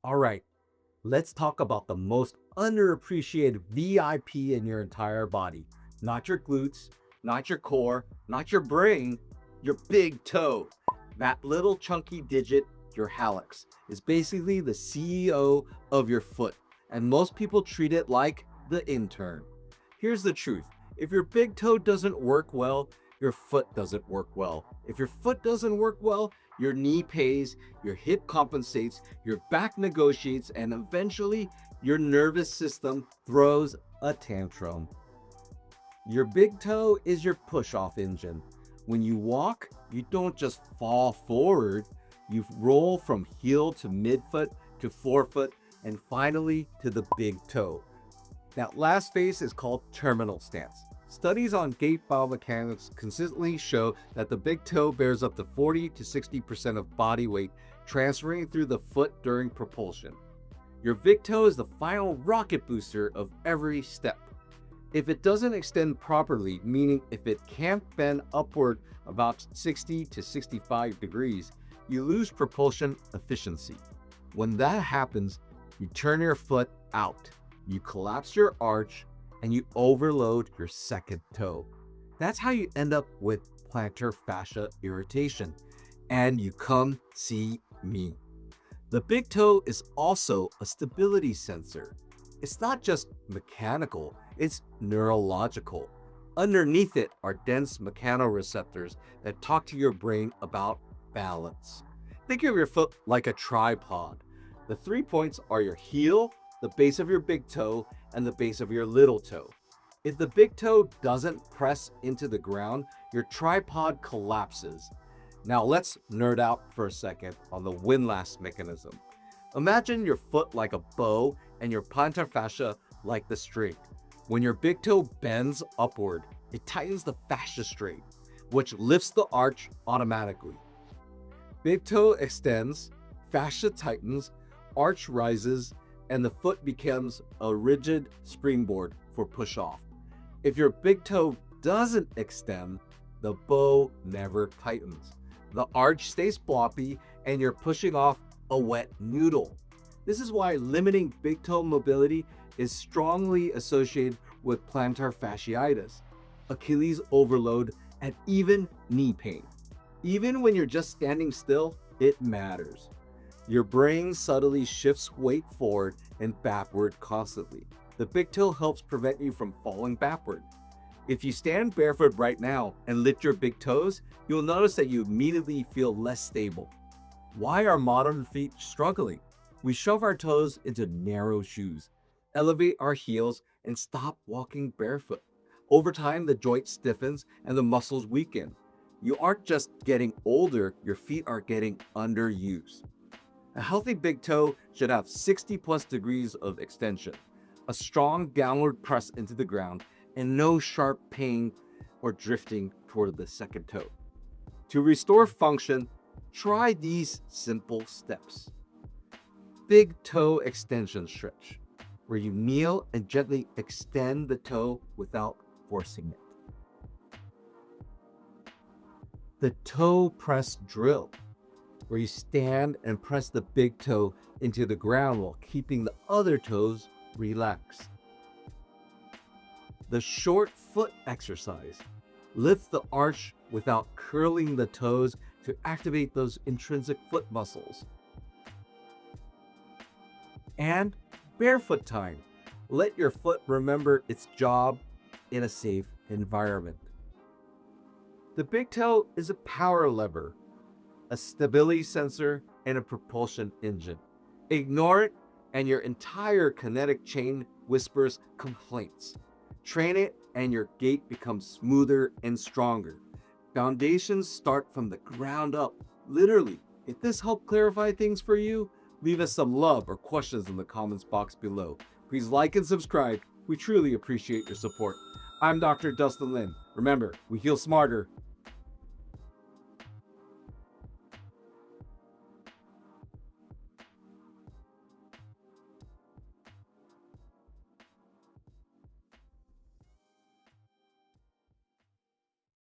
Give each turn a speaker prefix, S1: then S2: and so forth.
S1: All right, let's talk about the most underappreciated VIP in your entire body. Not your glutes, not your core, not your brain, your big toe. That little chunky digit, your hallux, is basically the CEO of your foot, and most people treat it like the intern. Here's the truth. If your big toe doesn't work well, your foot doesn't work well. If your foot doesn't work well, your knee pays, your hip compensates, your back negotiates, and eventually your nervous system throws a tantrum. Your big toe is your push-off engine. When you walk, you don't just fall forward, you roll from heel to midfoot to forefoot and finally to the big toe. That last phase is called terminal stance. Studies on gait biomechanics consistently show that the big toe bears up to 40 to 60% of body weight transferring through the foot during propulsion. Your big toe is the final rocket booster of every step. If it doesn't extend properly, meaning if it can't bend upward about 60 to 65 degrees, you lose propulsion efficiency. When that happens, you turn your foot out, you collapse your arch, and you overload your second toe. That's how you end up with plantar fascia irritation. And you come see me. The big toe is also a stability sensor. It's not just mechanical, it's neurological. Underneath it are dense mechanoreceptors that talk to your brain about balance. Think of your foot like a tripod. The 3 points are your heel, the base of your big toe, and the base of your little toe. If the big toe doesn't press into the ground, your tripod collapses. Now let's nerd out for a second on the windlass mechanism. Imagine your foot like a bow and your plantar fascia like the string. When your big toe bends upward, it tightens the fascia string, which lifts the arch automatically. Big toe extends, fascia tightens, arch rises, and the foot becomes a rigid springboard for push-off. If your big toe doesn't extend, the bow never tightens. The arch stays floppy and you're pushing off a wet noodle. This is why limiting big toe mobility is strongly associated with plantar fasciitis, Achilles overload, and even knee pain. Even when you're just standing still, it matters. Your brain subtly shifts weight forward and backward constantly. The big toe helps prevent you from falling backward. If you stand barefoot right now and lift your big toes, you'll notice that you immediately feel less stable. Why are modern feet struggling? We shove our toes into narrow shoes, elevate our heels, and stop walking barefoot. Over time, the joint stiffens and the muscles weaken. You aren't just getting older, your feet are getting underused. A healthy big toe should have 60 plus degrees of extension, a strong downward press into the ground, and no sharp pain or drifting toward the second toe. To restore function, try these simple steps. Big toe extension stretch, where you kneel and gently extend the toe without forcing it. The toe press drill, where you stand and press the big toe into the ground while keeping the other toes relaxed. The short foot exercise. Lift the arch without curling the toes to activate those intrinsic foot muscles. And barefoot time. Let your foot remember its job in a safe environment. The big toe is a power lever, a stability sensor, and a propulsion engine. Ignore it, and your entire kinetic chain whispers complaints. Train it, and your gait becomes smoother and stronger. Foundations start from the ground up, literally. If this helped clarify things for you, leave us some love or questions in the comments box below. Please like and subscribe. We truly appreciate your support. I'm Dr. Dustin Lin. Remember, we heal smarter,